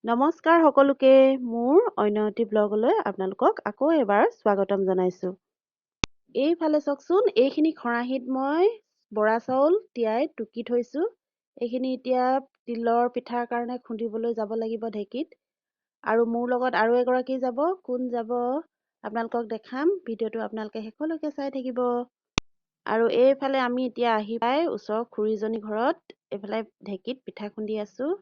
নমস্কাৰ সকলোকে মোৰ অন্যটি ব্লগলৈ আপোনালোকক আকৌ এবাৰ স্বাগতম জনাইছোঁ। এইফালে চাওকচোন, এইখিনি খৰাহিত মই বৰা চাউল তিয়াই টুকি থৈছোঁ। এইখিনি এতিয়া তিলৰ পিঠাৰ কাৰণে খুন্দিবলৈ যাব লাগিব ঢেঁকীত। আৰু মোৰ লগত আৰু এগৰাকী যাব। কোন যাব আপোনালোকক দেখাম। ভিডিঅ'টো আপোনালোকে শেষলৈকে চাই থাকিব। আৰু এইফালে আমি এতিয়া আহি পাই ওচৰৰ খুৰীজনী ঘৰত এইফালে ঢেঁকীত পিঠা খুন্দি আছোঁ।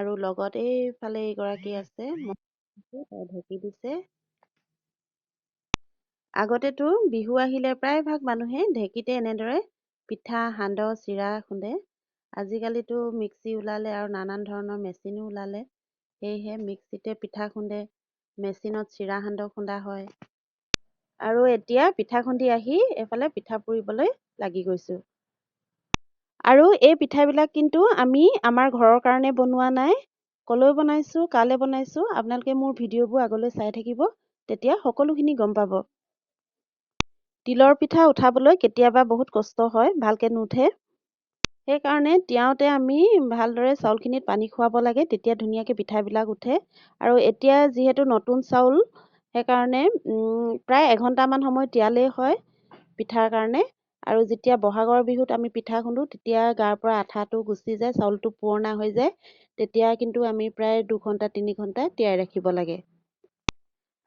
আৰু লগত এইফালে এগৰাকী আছে, তাই ঢেঁকী দিছে। আগতেতো বিহু আহিলে প্ৰায়ভাগ মানুহে ঢেঁকীতে এনেদৰে পিঠা সান্দহ চিৰা খুন্দে। আজিকালিতো মিক্সি ওলালে আৰু নানান ধৰণৰ মেচিনো ওলালে, সেয়েহে মিক্সিতে পিঠা খুন্দে, মেচিনত চিৰা সান্দহ খুন্দা হয়। আৰু এতিয়া পিঠা খুন্দি আহি এইফালে পিঠা পুৰিবলৈ লাগি গৈছোঁ। আৰু এই পিঠাবিলাক কিন্তু আমি আমাৰ ঘৰৰ কাৰণে বনোৱা নাই। কলৈ বনাইছোঁ, কালে বনাইছোঁ, আপোনালোকে মোৰ ভিডিঅ'বোৰ আগলৈ চাই থাকিব, তেতিয়া সকলোখিনি গম পাব। তিলৰ পিঠা উঠাবলৈ কেতিয়াবা বহুত কষ্ট হয়, ভালকৈ নুঠে। সেইকাৰণে তিয়াওতে আমি ভালদৰে চাউলখিনিত পানী খুৱাব লাগে, তেতিয়া ধুনীয়াকৈ পিঠাবিলাক উঠে। আৰু এতিয়া যিহেতু নতুন চাউল, সেইকাৰণে প্ৰায় এঘণ্টামান সময় তিয়ালেই হয় পিঠাৰ কাৰণে। আৰু যেতিয়া বহাগৰ বিহুত আমি পিঠা খুন্দো, তেতিয়া গাৰ পৰা আঠাটো গুচি যায়, চাউলটো পুৰণা হৈ যায়। তেতিয়া কিন্তু আমি প্ৰায় 2 ঘণ্টা 3 ঘণ্টা তিয়াই ৰাখিব লাগে।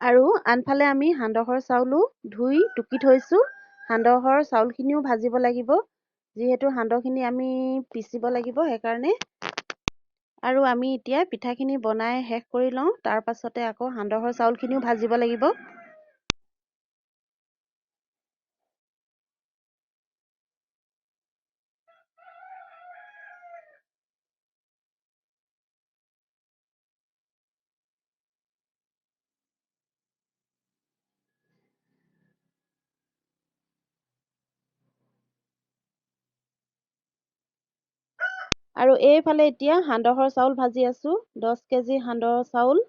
আৰু আনফালে আমি সান্দহৰ চাউলো ধুই টুকি থৈছোঁ। সান্দহৰ চাউলখিনিও ভাজিব লাগিব, যিহেতু সান্দহখিনি আমি পিচিব লাগিব, সেইকাৰণে। আৰু আমি এতিয়া পিঠাখিনি বনাই শেষ কৰি লওঁ, তাৰ পাছতে আকৌ সান্দহৰ চাউলখিনিও ভাজিব লাগিব। আৰু এইফালে এতিয়া সান্দহৰ চাউল ভাজি আছোঁ, 10 কেজি সান্দহৰ চাউল।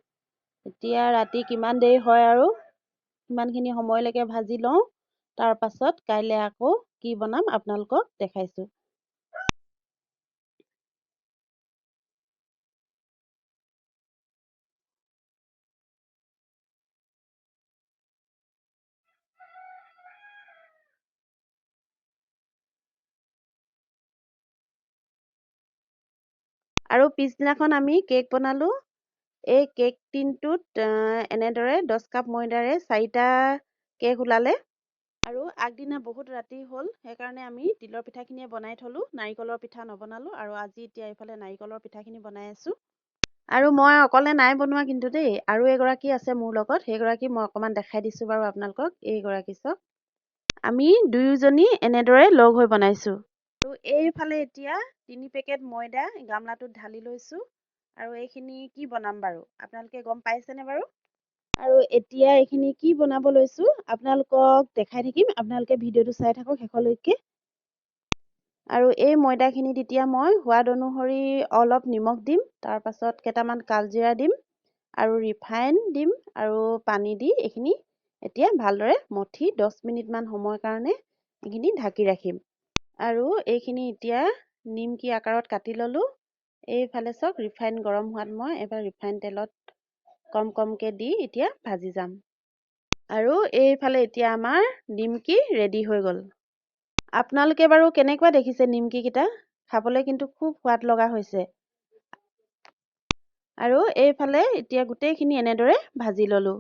এতিয়া ৰাতি কিমান দেৰি হয় আৰু সিমানখিনি সময়লৈকে ভাজি লওঁ। তাৰ পাছত কাইলৈ আকৌ কি বনাম আপোনালোকক দেখাইছোঁ। আৰু পিছদিনাখন আমি কেক বনালোঁ। এই কেক টিনটোত এনেদৰে 10 কাপ ময়দাৰে 4টা কেক ওলালে। আৰু আগদিনা বহুত ৰাতি হ'ল, সেইকাৰণে আমি তিলৰ পিঠাখিনিয়ে বনাই থলোঁ, নাৰিকলৰ পিঠা নবনালোঁ। আৰু আজি এতিয়া এইফালে নাৰিকলৰ পিঠাখিনি বনাই আছোঁ। আৰু মই অকলে নাই বনোৱা কিন্তু দেই, আৰু এগৰাকী আছে মোৰ লগত, সেইগৰাকী মই অকণমান দেখাই দিছোঁ বাৰু আপোনালোকক। এইগৰাকী চাওক, আমি দুয়োজনী এনেদৰে লগ হৈ বনাইছোঁ। আৰু এইফালে এতিয়া 3 পেকেট ময়দা গামলাটোত ঢালি লৈছোঁ। আৰু এইখিনি কি বনাম বাৰু আপোনালোকে গম পাইছেনে বাৰু? আৰু এতিয়া এইখিনি কি বনাব লৈছোঁ আপোনালোকক দেখাই থাকিম, আপোনালোকে ভিডিঅ'টো চাই থাকক শেষলৈকে। আৰু এই ময়দাখিনিত এতিয়া মই সোৱাদ অনুসৰি অলপ নিমখ দিম, তাৰ পাছত কেইটামান কালজিৰা দিম, আৰু ৰিফাইন দিম, আৰু পানী দি এইখিনি এতিয়া ভালদৰে মঠি 10 মিনিটমান সময়ৰ কাৰণে এইখিনি ঢাকি ৰাখিম। আৰু এইখিনি এতিয়া নিমকি আকাৰত কাটি ল'লোঁ। এইফালে চাওক, ৰিফাইন গৰম হোৱাত মই এবাৰ ৰিফাইন তেলত কমকৈ দি এতিয়া ভাজি যাম। আৰু এইফালে এতিয়া আমাৰ নিমকি ৰেডি হৈ গ'ল। আপোনালোকে বাৰু কেনেকুৱা দেখিছে নিমকিকেইটা? খাবলৈ কিন্তু খুব সোৱাদ লগা হৈছে। আৰু এইফালে এতিয়া গোটেইখিনি এনেদৰে ভাজি ল'লোঁ।